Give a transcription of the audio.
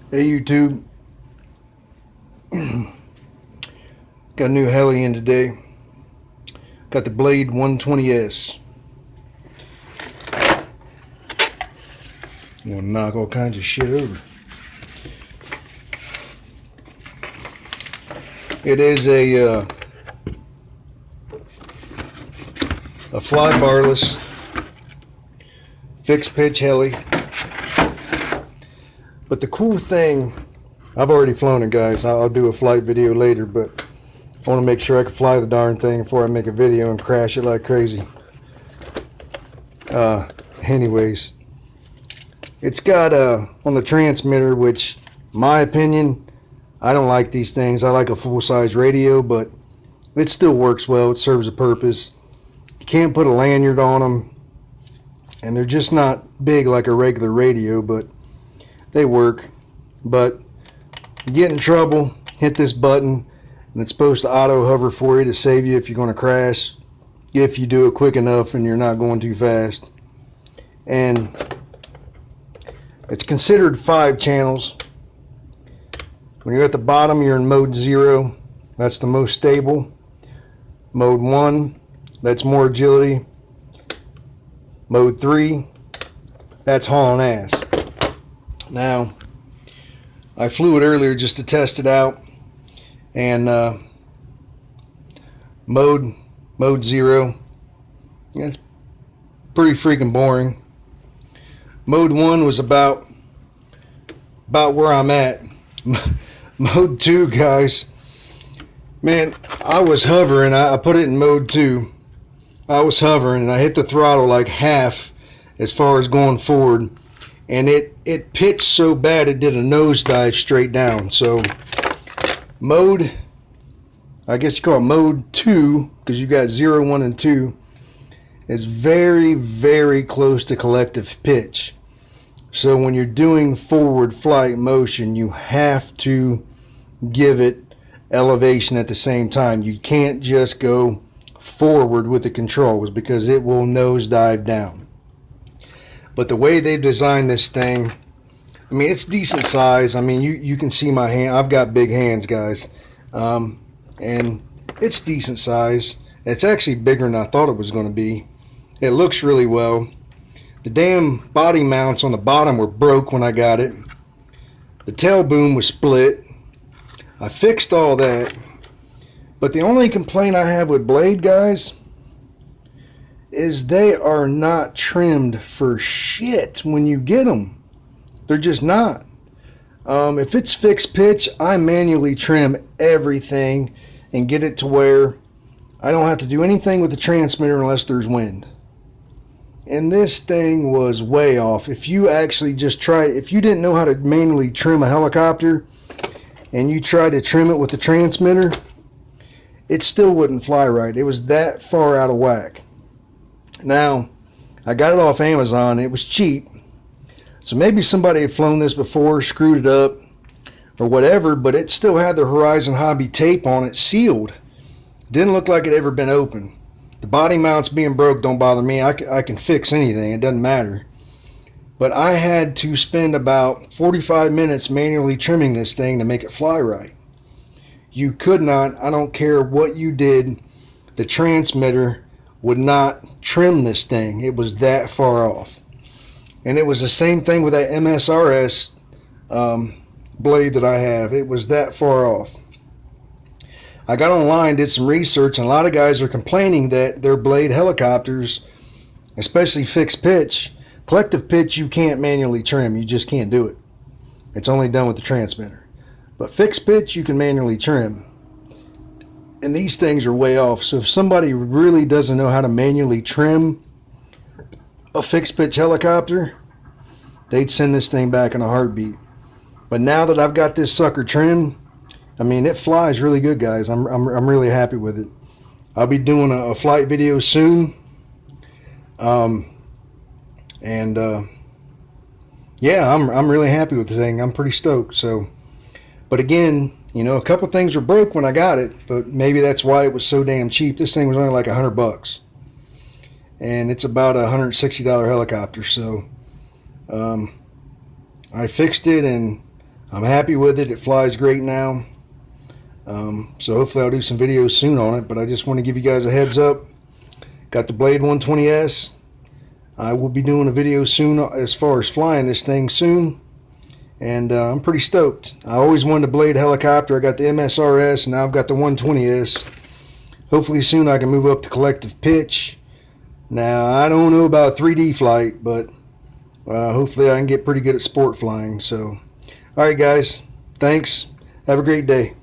Hey YouTube, got a new heli in today. Got the Blade 120S. I'm gonna knock all kinds of shit over. It is a fly barless fixed pitch heli. But the cool thing, I've already flown it, guys. I'll do a flight video later, but I want to make sure I can fly the darn thing before I make a video and crash it like crazy. Anyways, it's got on the transmitter, which, my opinion, I don't like these things. I like a full-size radio, but it still works well. It serves a purpose. You can't put a lanyard on them, and they're just not big like a regular radio, but they work. But you get in trouble, hit this button, and it's supposed to auto hover for you to save you if you're going to crash, if you do it quick enough and you're not going too fast. And it's considered 5 channels. When you're at the bottom, you're in mode 0. That's the most stable. Mode 1, that's more agility. Mode 3, that's hauling ass. Now, I flew it earlier just to test it out, and mode 0, it's pretty freaking boring. Mode 1 was about where I'm at. Mode 2, guys, man, I was hovering. I put it in mode 2. I was hovering and I hit the throttle like half as far as going forward, and it pitched so bad it did a nosedive straight down. So mode, I guess you call it mode 2, because you got 0, 1, and 2, is very, very close to collective pitch. So when you're doing forward flight motion, you have to give it elevation at the same time. You can't just go forward with the controls, because it will nosedive down. But the way they've designed this thing, I mean, it's decent size. I mean, you can see my hand. I've got big hands, guys. And it's decent size. It's actually bigger than I thought it was going to be. It looks really well. The damn body mounts on the bottom were broke when I got it. The tail boom was split. I fixed all that. But the only complaint I have with Blade, guys, is they are not trimmed for shit when you get them. They're just not. If it's fixed pitch, I manually trim everything and get it to where I don't have to do anything with the transmitter unless there's wind. And this thing was way off. If you actually just try, if you didn't know how to manually trim a helicopter and you tried to trim it with the transmitter, it still wouldn't fly right. It was that far out of whack. Now, I got it off Amazon. It was cheap. So maybe somebody had flown this before, screwed it up, or whatever, but it still had the Horizon Hobby tape on it, sealed. Didn't look like it ever been opened. The body mounts being broke don't bother me. I can fix anything. It doesn't matter. But I had to spend about 45 minutes manually trimming this thing to make it fly right. You could not, I don't care what you did, the transmitter would not trim this thing. It was that far off. And it was the same thing with that MSRS blade that I have. It was that far off. I got online, did some research, and a lot of guys are complaining that their Blade helicopters, especially fixed pitch, collective pitch you can't manually trim. You just can't do it. It's only done with the transmitter. But fixed pitch you can manually trim. And these things are way off. So if somebody really doesn't know how to manually trim a fixed pitch helicopter, they'd send this thing back in a heartbeat. But now that I've got this sucker trimmed, I mean, it flies really good, guys. I'm really happy with it. I'll be doing a flight video soon. Yeah, I'm really happy with the thing. I'm pretty stoked. So, but again, you know, a couple things were broke when I got it, but maybe that's why it was so damn cheap. This thing was only like $100, and it's about a $160 helicopter. So, I fixed it, and I'm happy with it. It flies great now. So hopefully I'll do some videos soon on it, but I just want to give you guys a heads up. Got the Blade 120S. I will be doing a video soon as far as flying this thing soon, and I'm pretty stoked. I always wanted a Blade helicopter. I got the MSRS, and now I've got the 120S. Hopefully soon I can move up to collective pitch. Now, I don't know about 3D flight, but hopefully I can get pretty good at sport flying. So, all right, guys. Thanks. Have a great day.